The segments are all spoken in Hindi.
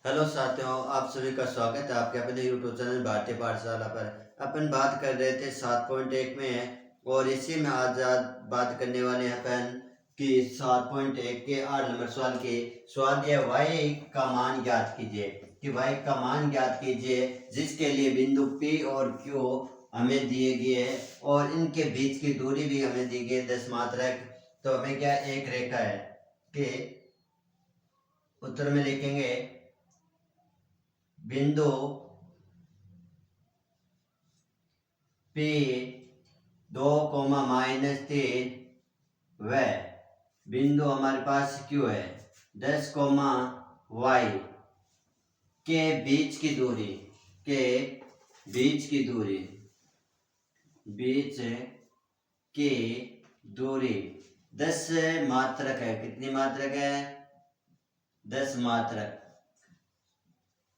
हेलो साथियों, आप सभी का स्वागत है आपके अपने यूट्यूब चैनल भारतीय पाठशाला पर। अपन बात कर रहे थे 7.1 में और इसी में आज बात करने वाले हैं अपन कि 7.1 के 8 नंबर सवाल की सवाल यह y का मान ज्ञात कीजिए कि y का मान ज्ञात कीजिए जिसके लिए बिंदु P और Q हमें दिए गए हैं और इनके बीच की दूरी भी हमें दी गई 10 मात्रक। तो हमें क्या एक रेखा है कि उत्तर में लिखेंगे बिंदु P 2,-3 व बिंदु हमारे पास Q है 10, y के बीच की दूरी बीच की दूरी 10 मात्रक है। कितनी मात्रक है? 10 मात्रक।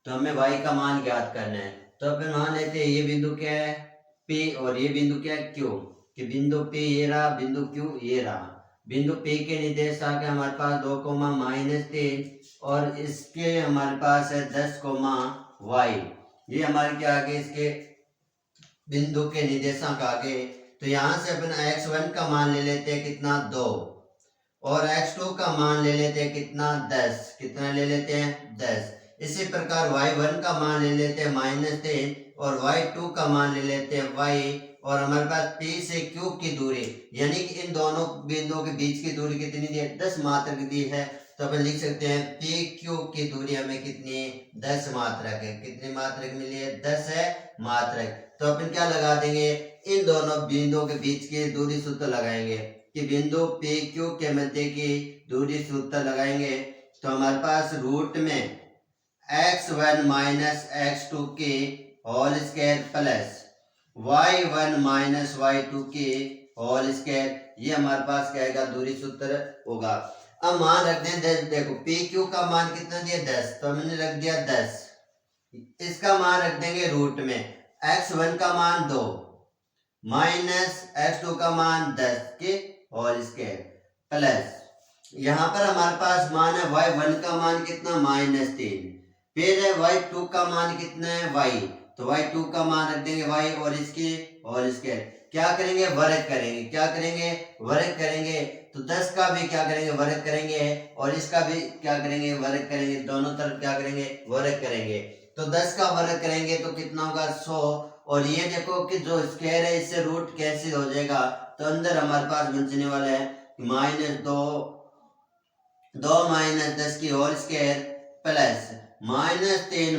तो हमें y का मान ज्ञात करना है। तो अपन मान लेते हैं ये बिंदु क्या है P और ये बिंदु क्या है Q। कि बिंदु P ये रहा, बिंदु Q ये रहा। बिंदु P के निर्देशांक है हमारे पास 2,-3 और इसके हमारे पास है 10, y। ये हमारे क्या आगे इसके बिंदु के निर्देशांक आगे। तो यहाँ से अपन x1 का मान ले लेते हैं कितना 2 और x2 का मान ले लेते हैं कितना 10। कितना ले लेते हैं 10। इसी प्रकार y1 का मान ले लेते हैं -3 और y2 का मान ले लेते हैं y और हमारे पास P से Q की दूरी यानी कि इन दोनों बिंदुओं के बीच की दूरी कितनी दी है? 10 मात्रक दी है। तो अपन लिख सकते हैं PQ की दूरी हमें कितनी 10 मात्रक है। कितनी मात्रक मिली है? 10 है मात्रक। तो अपन क्या लगा देंगे? इन दोनों बिंदुओं के बीच की दूरी सूत्र लगाएंगे कि बिंदु PQ के मध्य की दूरी सूत्र लगाएंगे। तो हमारे पास रूट में x1 - x2 के whole square plus y1 - y2 के होल स्क्वायर, ये हमारे पास क्या आएगा? दूरी सूत्र होगा। अब मान रख दें 10। देखो PQ का मान कितना दिया 10, तो हमने रख दिया 10। इसका मान रख देंगे रूट में x1 का मान 2 माइनस x2 का मान 10 के होल स्क्वायर प्लस यहाँ पर हमारे पास मान है y1 का मान कितना -3, फिर है y2 का मान कितना है y, तो y2 का मान रख देंगे y और इसके होल स्क्वायर। क्या करेंगे? वर्ग करेंगे। क्या करेंगे? वर्ग करेंगे। तो 10 का भी क्या करेंगे? वर्ग करेंगे और इसका भी क्या करेंगे? वर्ग करेंगे। दोनों तरफ क्या करेंगे? वर्ग करेंगे। तो 10 का वर्ग करेंगे तो कितना होगा 100 और ये देखो कि जो स्क्वायर है इससे रूट कैंसिल हो जाएगा। तो अंदर हमारे पास बचने वाला है -2 - 10 की होल स्क्वायर प्लस -3 -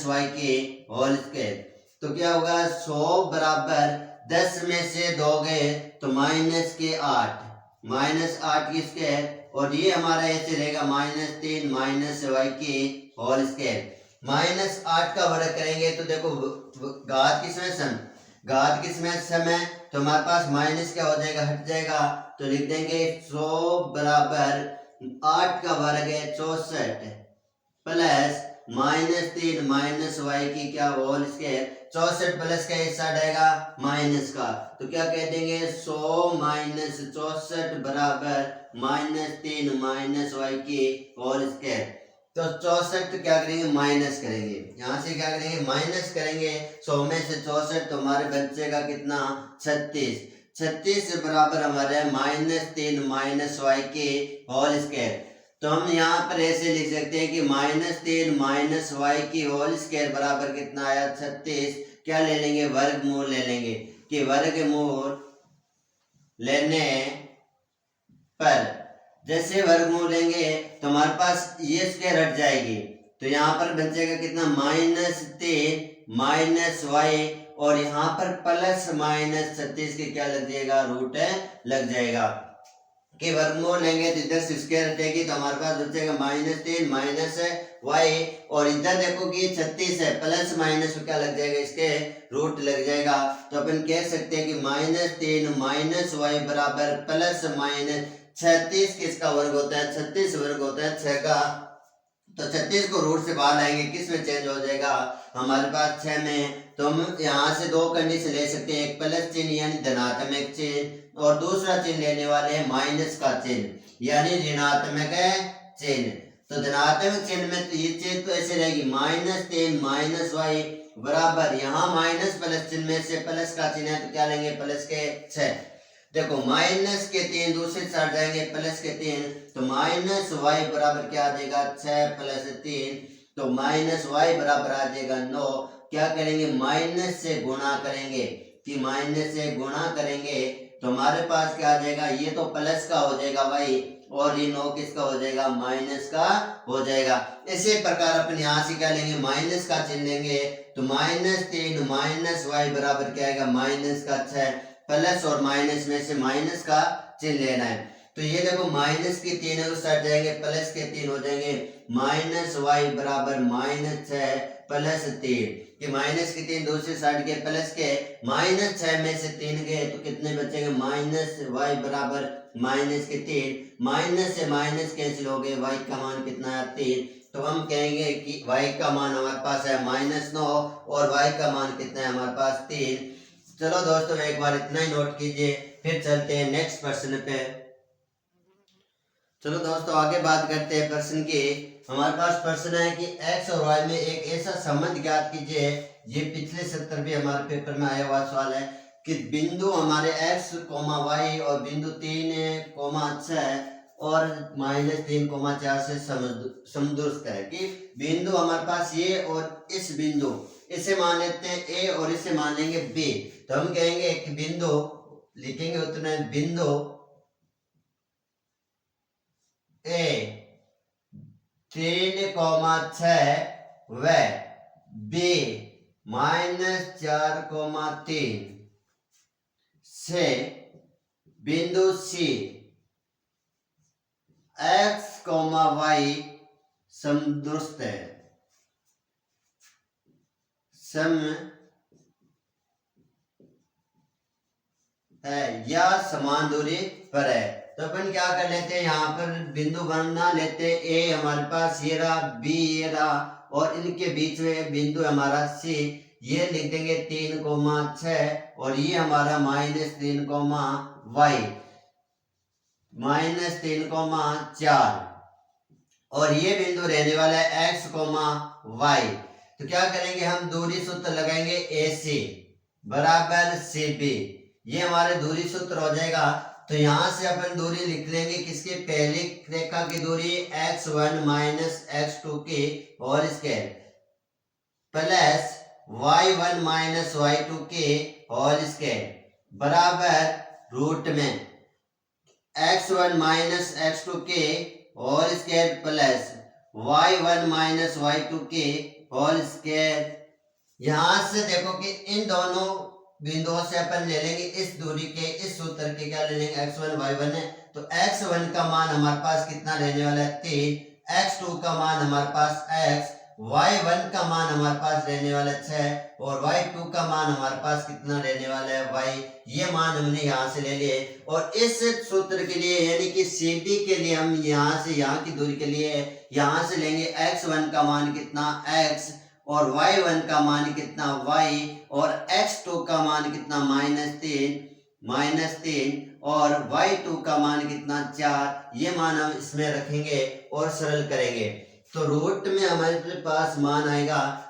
y के होल स्क्वायर। तो क्या होगा 100 बराबर 10 में से 2 गए तो -8 की स्क्वायर और ये हमारा ऐसे रहेगा -3 - y के होल स्क्वायर। -8 का वर्ग करेंगे तो देखो घात किसमें सम है तो हमारे पास माइनस क्या हो जाएगा? हट जाएगा। तो लिख देंगे 100 बराबर 8 का वर्ग है 64 प्लस -3 - y की क्या होल स्क्वायर। 64 प्लस का हिस्सा रहेगा माइनस का, तो क्या कह देंगे 100 - 64 बराबर -3 - y की होल स्क्वायर। तो 64 क्या करेंगे? माइनस करेंगे। यहाँ से क्या करेंगे? माइनस करेंगे 100 में से 64 तो हमारे बचेगा कितना 36। 36 बराबर हमारे -3 - y के होल स्क्वायर। तो हम यहाँ पर ऐसे लिख सकते हैं कि -3 - y की होल स्क्वायर बराबर कितना आया 36। क्या ले लेंगे? वर्गमूल ले लेंगे कि वर्गमूल लेने पर जैसे वर्गमूल लेंगे तो हमारे पास ये स्क्वायर हट जाएगी। तो यहाँ पर बचेगा कितना -3 - y और यहाँ पर प्लस -36 के क्या लग जाएगा? रूट लग जाएगा। कि वर्गमूल लेंगे तो इधर से स्क्वायर हटेगी तो हमारे पास बचेगा -3 - y और इधर देखो कि 36 है प्लस माइनस में क्या लग जाएगा? इसके रूट लग जाएगा। तो अपन कह सकते हैं कि -3 - y बराबर प्लस -36 किसका वर्ग होता है? 36 वर्ग होता है 6 का। तो 36 को रूट से बाहर लाएंगे किस में चेंज हो जाएगा? हमारे पास 6 में। तो हम यहाँ से दो कंडीशन ले सकते हैं, एक प्लस चिन्ह यानी धनात्मक चिन्ह और दूसरा चिन्ह लेने वाले हैं माइनस का चिन्ह यानी ऋणात्मक चिन्ह। तो धनात्मक चिन्ह में तो ये चीज तो ऐसे रहेगी -3 माइनस वाई बराबर, यहाँ माइनस प्लस चिन्ह में से प्लस का चिन्ह है तो क्या लेंगे प्लस के 6। देखो माइनस के 3 दूसरे साइड जाएंगे प्लस के 3, तो माइनस वाई बराबर क्या आ जाएगा 6 प्लस 3, तो माइनस वाई बराबर आ जाएगा 9। क्या करेंगे माइनस से गुणा करेंगे, कि माइनस से गुणा करेंगे तो हमारे पास क्या आ जाएगा, ये तो प्लस का हो जाएगा वाई और ये 9 किसका हो जाएगा माइनस का हो जाएगा। इसी प्रकार अपन यहाँ से क्या लेंगे माइनस का चिन्ह लेंगे, तो -3 माइनस वाई बराबर क्या आएगा माइनस का 6, प्लस और माइनस में से माइनस का चिन्ह लेना है। तो ये देखो माइनस के 3 है उस साइड जाएंगे प्लस के 3 हो जाएंगे, माइनस वाई बराबर -6 प्लस 3, कि माइनस के 3 दूसरी साइड के प्लस के -6 में से 3 गए तो कितने बचेंगे माइनस वाई बराबर माइनस के 3, माइनस से माइनस कैंसिल हो गए, वाई का मान कितना है 3, तो हम कहेंगे कि वाई का मान हमारे पास है -9 और वाई का मान कितना है हमारे पास 3। चलो दोस्तों एक बार इतना ही नोट कीजिए, फिर चलते हैं नेक्स्ट प्रश्न पे। चलो दोस्तों आगे बात करते हैं प्रश्न की। हमारे पास प्रश्न है कि x और y में एक ऐसा संबंध ज्ञात कीजिए, ये पिछले सत्र भी हमारे पेपर में आया हुआ सवाल है, कि बिंदु हमारे x, y और बिंदु 3, 6 और -3, 4 से समदूरस्थ है, कि बिंदु हमारे पास ये और इस बिंदु, इसे मान लेते हैं a और इसे मान लेंगे b, तो हम कहेंगे कि बिंदु लिखेंगे उतने बिंदु a 3,6 व b -4,3 से बिंदु c x, y समदूरस्थ है, या समान दूरी पर है। तो अपन क्या कर लेते हैं, यहाँ पर बिंदु बना लेते हैं, ए हमारे पास ये रहा, बी ये रहा और इनके बीच में बिंदु हमारा सी, ये लिख देंगे 3,6 और ये हमारा -3, y -3,4 और ये बिंदु रहने वाला है x, y। तो क्या करेंगे हम दूरी सूत्र लगाएंगे AC बराबर CB, ये हमारे दूरी सूत्र हो जाएगा। तो यहाँ से अपन दूरी लिख लेंगे किसकी, पहली रेखा की दूरी x1 - x2 की whole square plus y1 - y2 की होल स्क्वायर बराबर रूट में x1 - x2 के whole square plus y1 - y2 के होल स्क्वायर। यहाँ से देखो कि इन दोनों बिंदुओं से अपन ले लेंगे इस दूरी के, इस सूत्र के क्या ले लेंगे x1 y1 है, तो x1 का मान हमारे पास कितना रहने वाला है 3, x2 का मान हमारे पास x, y1 का मान हमारे पास रहने वाला है 6 और y2 का मान हमारे पास कितना रहने वाला है y, ये मान हमने यहाँ से ले लिए। और इस सूत्र के लिए यानी कि CB के लिए हम यहाँ से यहाँ की दूरी के लिए यहाँ से लेंगे x1 का मान कितना x और y1 का मान कितना y और x2 का मान कितना -3 और y2 का मान कितना 4, ये मान हम इसमें रखेंगे और सरल करेंगे तो रूट में हमारे पास मान आएगा।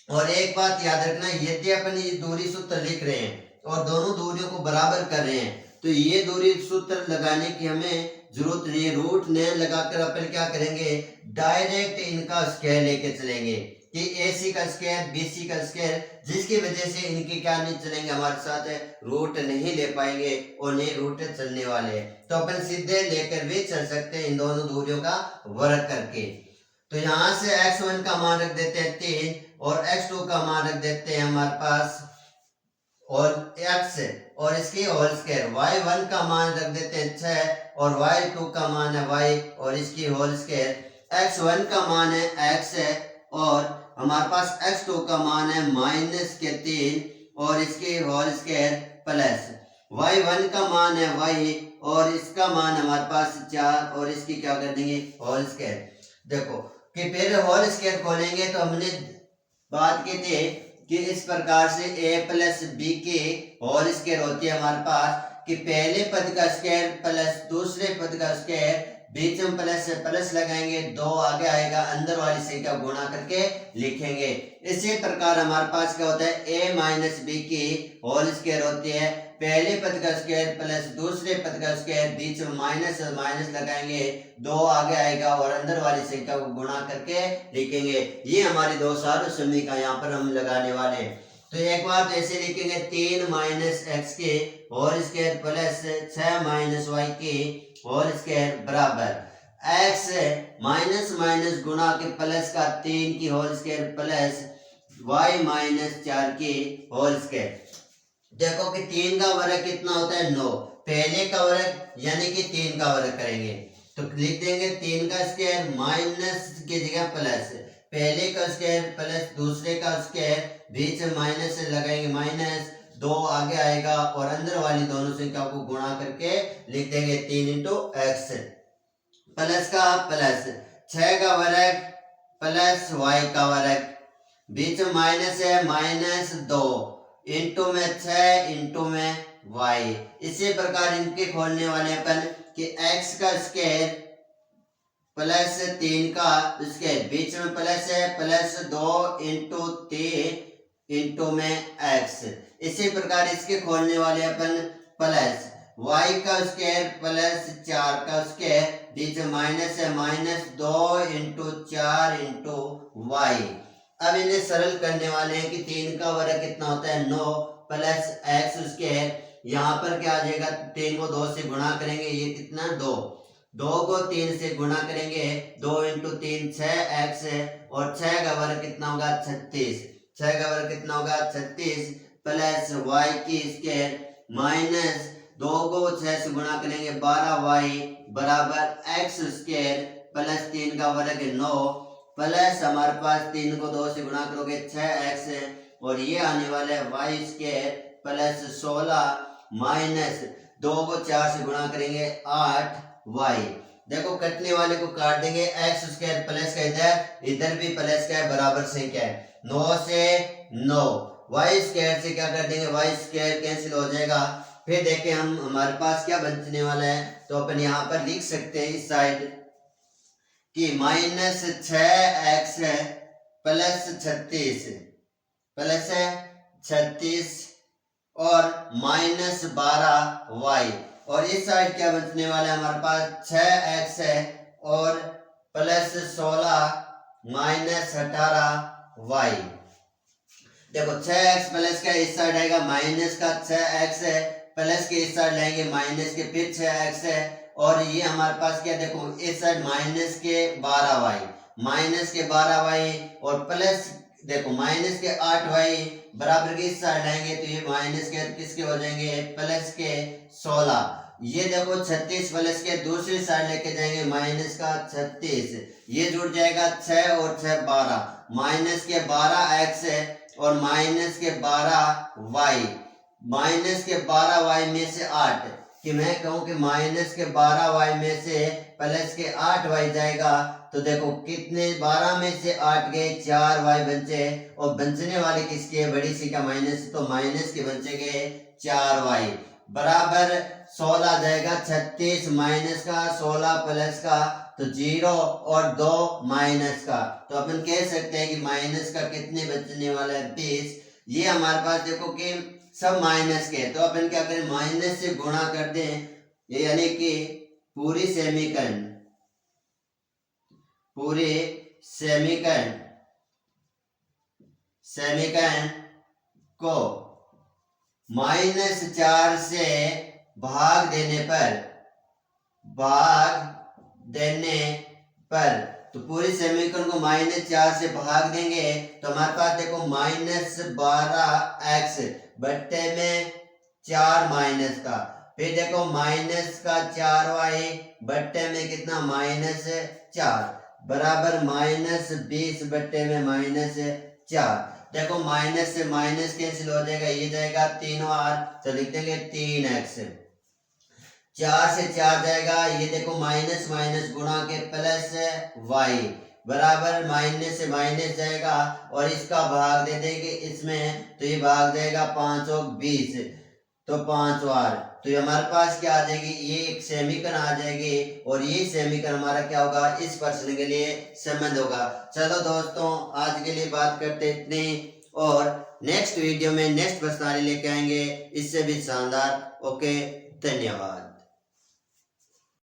और एक बात याद रखना, यदि अपन ये दूरी सूत्र लिख रहे हैं और दोनों दूरियों को बराबर कर रहे हैं तो ये दूरी सूत्र लगाने की हमें जरूरत नहीं है, रूट ने लगाकर अपन क्या करेंगे डायरेक्ट इनका स्क्वायर लेके चलेंगे कि AC का स्क्वायर BC का स्क्वायर, जिसकी वजह से इनके क्या नहीं चलेंगे हमारे साथ रूट नहीं ले पाएंगे और नहीं रूट चलने वाले हैं, तो अपन सीधे लेकर भी चल सकते हैं इन दोनों दूरियों का वर्ग करके। तो यहाँ से x1 का मान रख देते हैं 3 और x2 का मान रख देते हैं हमारे पास और x और इसकी होल स्क्वायर, y1 का मान रख देते हैं 6 और y2 का मान है y और इसकी होल स्क्वायर, x1 का मान है x है और हमारे पास x2 का मान है -3 और इसकी होल स्क्वायर प्लस y1 का मान है y और इसका मान हमारे पास 4 और इसकी क्या कर देंगे होल स्क्वायर। देखो कि पहले होल स्क्वायर खोलेंगे तो हमने बात की थी कि इस प्रकार से a प्लस बी की होल स्क्वायर होती है हमारे पास कि पहले पद का स्क्वायर प्लस दूसरे पद का स्क्वायर बीच में प्लस से प्लस लगाएंगे, 2 आगे आएगा, अंदर वाली संख्या गुणा करके लिखेंगे। इसी प्रकार हमारे पास क्या होता है, a माइनस बी की होल स्क्वायर होती है, पहले पद का स्क्वायर प्लस दूसरे पद का स्क्वायर, बीच में माइनस और माइनस लगाएंगे, 2 आगे आएगा और अंदर वाली संख्या को गुणा करके लिखेंगे। ये हमारी दो सारों समीकरण यहाँ पर हम लगाने वाले हैं। तो एक बार ऐसे लिखेंगे 3 माइनस एक्स के whole square plus 6 minus y के होल स्क्वायर बराबर x माइनस माइनस गुणा के प्लस का 3 की whole square plus y minus 4 की होल स्क्वायर। देखो कि 3 का वर्ग कितना होता है, 9, पहले का वर्ग यानी कि 3 का वर्ग करेंगे तो लिख देंगे 3 का स्क्वायर माइनस की जगह प्लस, पहले का स्क्वायर प्लस दूसरे का स्क्वायर, बीच में माइनस से लगाएंगे माइनस, 2 आगे आएगा और अंदर वाली दोनों संख्या को गुणा करके लिख देंगे 3 इंटू एक्स, प्लस का प्लस 6 का वर्ग प्लस वाई का वर्ग, बीच में माइनस है माइनस 2 इंटू में 6 इंटू में वाई। इसी प्रकार इनके खोलने वाले अपन कि x का स्क्वायर प्लस 3 का स्क्वायर, बीच में प्लस है प्लस 2 इंटू 3 इंटू में x। इसी प्रकार इसके खोलने वाले अपन प्लस y का स्क्वायर प्लस 4 का स्क्वायर, बीच में माइनस है माइनस 2 इंटू 4 इंटू y। अब इन्हें सरल करने वाले हैं कि 3 का वर्ग कितना होता है, 9 प्लस एक्स स्क्वायर, यहाँ पर क्या आ जाएगा, 3 को 2 से गुणा करेंगे, ये कितना 2, 2 को 3 से गुणा करेंगे, 2 इंटू 3 6 एक्स है और 6 का वर्ग कितना होगा 36, 6 का वर्ग कितना होगा 36 प्लस वाई की स्क्वायर माइनस 2 को 6 से गुणा करेंगे 12 वाई बराबर एक्स स्क्वायर प्लस 3 का वर्ग 9 प्लस हमारे पास 3 को 2 से गुणा करोगे 6x है और ये आने वाला है वाई स्क्वायर प्लस 16 माइनस 2 को 4 से गुणा करेंगे 8y। देखो कटने वाले को काट देंगे, एक्स स्क्वायर प्लस का इधर भी प्लस का है, बराबर से क्या है 9 से 9, वाई स्क्वायर से क्या कर देंगे, वाई स्क्वायर कैंसिल हो जाएगा। फिर देखें हम हमारे पास क्या बचने वाला है, तो अपन यहाँ पर लिख सकते हैं इस साइड कि माइनस 6x प्लस 36 और माइनस 12y, और इस साइड क्या बचने वाला है हमारे पास 6x है और प्लस 16 माइनस 18y। देखो 6x प्लस का इस साइड आएगा माइनस का 6x है, प्लस के इस साइड लाएंगे माइनस के फिर 6x है और ये हमारे पास क्या, देखो इस साइड माइनस के 12y, माइनस के 12y और प्लस देखो माइनस के 8y बराबर के इस साइड लाएंगे तो ये माइनस के किसके हो जाएंगे, प्लस के 16। ये देखो 36 प्लस के दूसरी साइड लेके जाएंगे माइनस का 36, ये जुड़ जाएगा 6 और 6 12, माइनस के 12x है और माइनस के 12y, माइनस के 12y में से 8 कि मैं कहूं कि माइनस के 12y में से प्लस के 8y जाएगा तो देखो कितने 12 में से 8 गए 4y बचे और बचने वाले किसके है, बड़ी सी का माइनस, तो माइनस के बचेंगे 4y बराबर 16 जाएगा 36 माइनस का 16 प्लस का तो 0 और 2 माइनस का, तो अपन कह सकते हैं कि माइनस का कितने बचने वाला है 20। ये हमारे पास देखो कि सब माइनस के, तो अपन क्या करें माइनस से गुणा कर दें, ये यानी कि पूरी समीकरण को -4 से भाग देने पर तो पूरी समीकरण को -4 से भाग देंगे तो हमारे पास देखो -12x बट्टे में 4 माइनस का, फिर देखो माइनस का 4y बट्टे में कितना -4 बराबर -20 बट्टे में -4। देखो माइनस से माइनस कैंसिल हो जाएगा, ये जाएगा 3 बार तो लिख देंगे 3x, 4 से 4 जाएगा, ये देखो माइनस माइनस गुणा के प्लस y बराबर माइनस से माइनस जाएगा और इसका भाग दे देंगे इसमें तो ये भाग जाएगा 5 और 20, तो 5 बार, तो ये हमारे पास क्या आ जाएगी, ये एक सेमीकन आ जाएगी और ये सेमीकन हमारा क्या होगा, इस प्रश्न के लिए संबंध होगा। चलो दोस्तों आज के लिए बात करते इतने, और नेक्स्ट वीडियो में नेक्स्ट प्रश्नावली लेके आएंगे इससे भी शानदार। ओके, धन्यवाद।